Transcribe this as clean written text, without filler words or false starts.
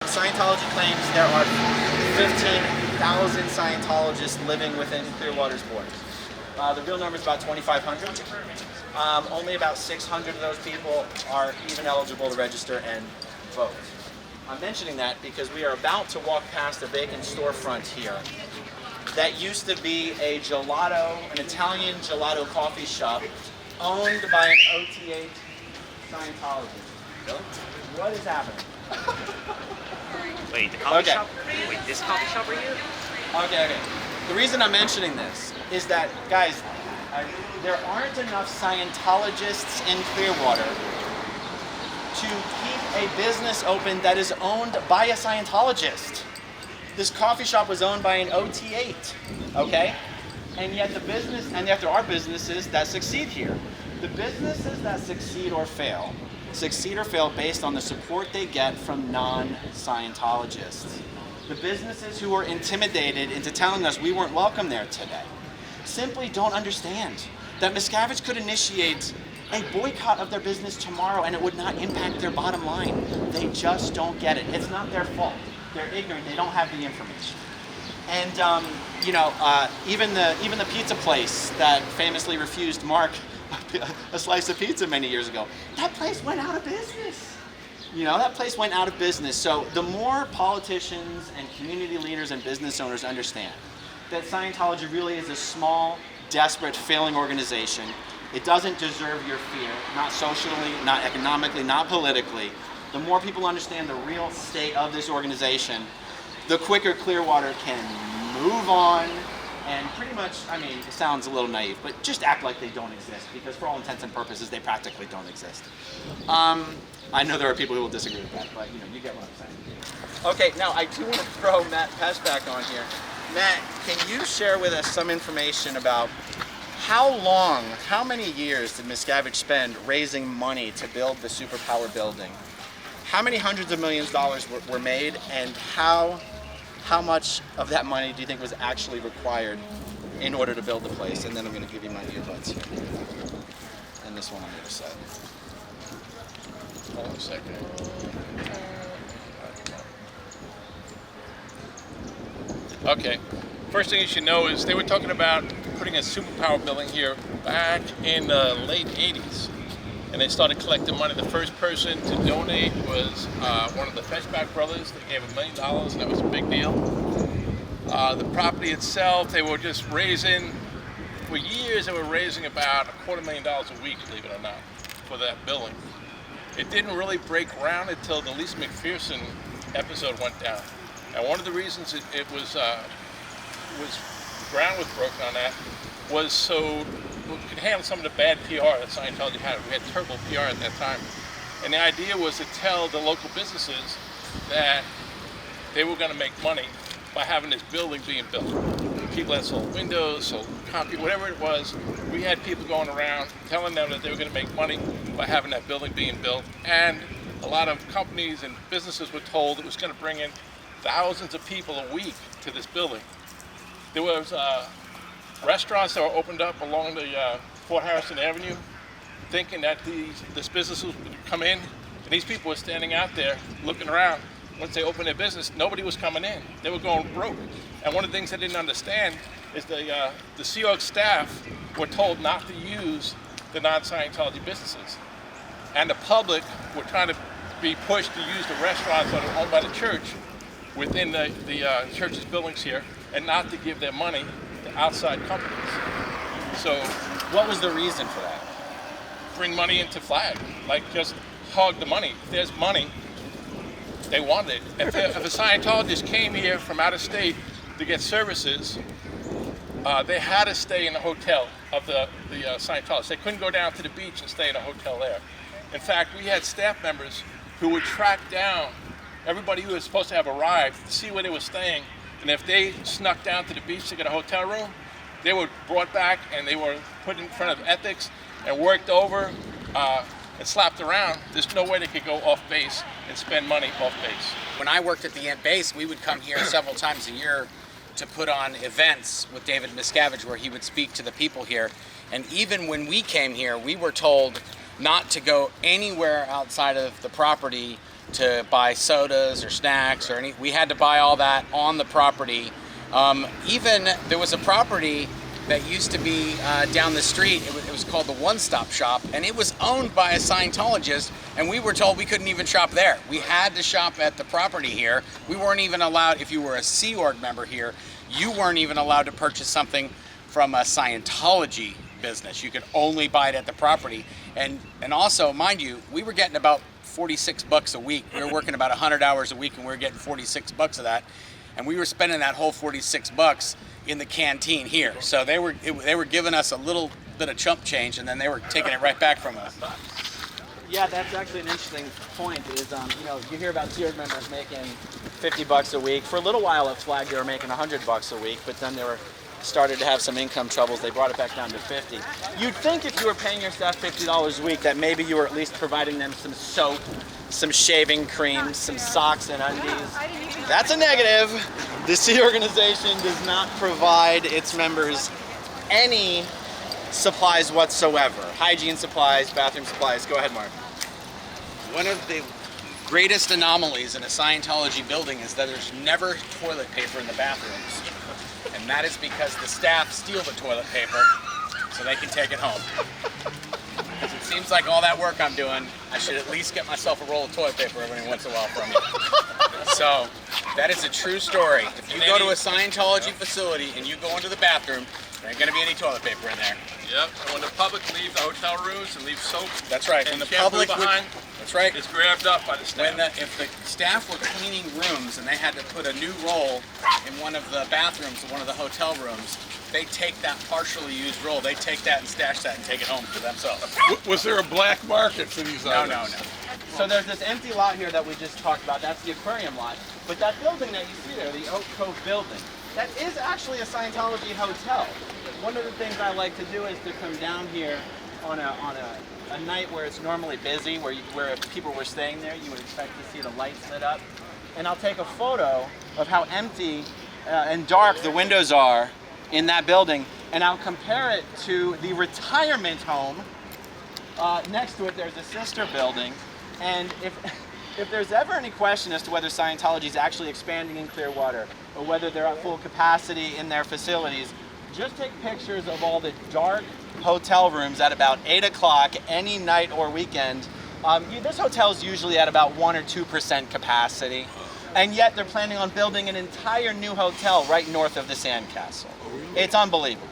Scientology claims there are 15,000 Scientologists living within Clearwater's borders. The real number is about 2,500. Only about 600 of those people are even eligible to register and vote. I'm mentioning that because we are about to walk past a vacant storefront here that used to be a gelato, an Italian gelato coffee shop owned by an OTA Scientologist. Really? What is happening? Wait, the coffee shop? Wait, this coffee shop right here? Okay. The reason I'm mentioning this is that, guys, there aren't enough Scientologists in Clearwater to keep a business open that is owned by a Scientologist. This coffee shop was owned by an OT8, okay? And yet there are businesses that succeed here. The businesses that succeed or fail based on the support they get from non-Scientologists. The businesses who were intimidated into telling us we weren't welcome there today simply don't understand that Miscavige could initiate a boycott of their business tomorrow and it would not impact their bottom line. They just don't get it. It's not their fault. They're ignorant. They don't have the information. And even the pizza place that famously refused Mark a slice of pizza many years ago, that place went out of business. That place went out of business. So the more politicians and community leaders and business owners understand that Scientology really is a small, desperate, failing organization, it doesn't deserve your fear, not socially, not economically, not politically. The more people understand the real state of this organization, the quicker Clearwater can move on and pretty much, it sounds a little naive, but just act like they don't exist, because for all intents and purposes, they practically don't exist. I know there are people who will disagree with that, but you get what I'm saying. Okay, now I do want to throw Matt Pesch back on here. Matt, can you share with us some information about how many years did Miscavige spend raising money to build the superpower building? How many hundreds of millions of dollars were made, and how much of that money do you think was actually required in order to build the place? And then I'm going to give you my earbuds here. And this one on the other side. Hold on a second. Okay. First thing you should know is they were talking about putting a superpower building here back in the late 80s. And they started collecting money. The first person to donate was one of the Feshback brothers. They gave $1 million, and that was a big deal. The property itself, they were just raising, for years they were raising about $250,000 a week, believe it or not, for that building. It didn't really break ground until the Lisa McPherson episode went down. And one of the reasons it was ground was broken on that was so we could handle some of the bad PR that Scientology had. We had terrible PR at that time. And the idea was to tell the local businesses that they were going to make money by having this building being built. People that sold windows, sold copy, whatever it was, we had people going around telling them that they were going to make money by having that building being built. And a lot of companies and businesses were told it was going to bring in thousands of people a week to this building. There was restaurants that were opened up along the Fort Harrison Avenue, thinking that this business would come in, and these people were standing out there looking around. Once they opened their business, nobody was coming in. They were going broke. And one of the things they didn't understand is the Sea Org staff were told not to use the non-Scientology businesses. And the public were trying to be pushed to use the restaurants that are owned by the church within the church's buildings here, and not to give their money to outside companies. So what was the reason for that? Bring money into Flag, like just hog the money. If there's money, they want it. If a Scientologist came here from out of state to get services, they had to stay in a hotel of the Scientologists. They couldn't go down to the beach and stay in a hotel there. In fact, we had staff members who would track down everybody who was supposed to have arrived to see where they were staying. And if they snuck down to the beach to get a hotel room, they were brought back and they were put in front of ethics and worked over and slapped around. There's no way they could go off base and spend money off base. When I worked at the base, we would come here several times a year to put on events with David Miscavige where he would speak to the people here. And even when we came here, we were told not to go anywhere outside of the property to buy sodas or snacks or any. We had to buy all that on the property. Even there was a property that used to be down the street. It was called the One Stop Shop, and it was owned by a Scientologist, and we were told we couldn't even shop there. We had to shop at the property here. We weren't even allowed, if you were a Sea Org member here, you weren't even allowed to purchase something from a Scientology business. You could only buy it at the property. And also, mind you, we were getting about 46 bucks a week. We were working about 100 hours a week, and we were getting 46 bucks of that. And we were spending that whole 46 bucks in the canteen here. So they were giving us a little bit of chump change, and then they were taking it right back from us. Yeah, that's actually an interesting point. Is you hear about Sea Org members making 50 bucks a week. For a little while at Flag, they were making 100 bucks a week, but then they started to have some income troubles. They brought it back down to 50. You'd think if you were paying your staff $50 a week that maybe you were at least providing them some soap, some shaving cream, some socks and undies. That's a negative. The Sea Organization does not provide its members any supplies whatsoever. Hygiene supplies, bathroom supplies. Go ahead, Mark. One of the greatest anomalies in a Scientology building is that there's never toilet paper in the bathrooms. And that is because the staff steal the toilet paper so they can take it home. Because it seems like all that work I'm doing, I should at least get myself a roll of toilet paper every once in a while from you. So, that is a true story. If you go to a Scientology facility and you go into the bathroom, there ain't gonna be any toilet paper in there. Yep, and when the public leave the hotel rooms and leave soap, that's right. and When the shampoo public behind, that's right. It's grabbed up by the staff. If the staff were cleaning rooms and they had to put a new roll in one of the bathrooms in one of the hotel rooms, they take that partially used roll, they take that and stash that and take it home for themselves. Was there a black market for these items? No. So there's this empty lot here that we just talked about. That's the aquarium lot. But that building that you see there, the Oak Cove building, that is actually a Scientology hotel. One of the things I like to do is to come down here on a night where it's normally busy, where if people were staying there, you would expect to see the lights lit up. And I'll take a photo of how empty and dark the windows are in that building, and I'll compare it to the retirement home. Next to it, there's a sister building. And if there's ever any question as to whether Scientology is actually expanding in Clearwater or whether they're at full capacity in their facilities, just take pictures of all the dark hotel rooms at about 8 o'clock any night or weekend. This hotel is usually at about 1 or 2% capacity, and yet they're planning on building an entire new hotel right north of the Sandcastle. It's unbelievable.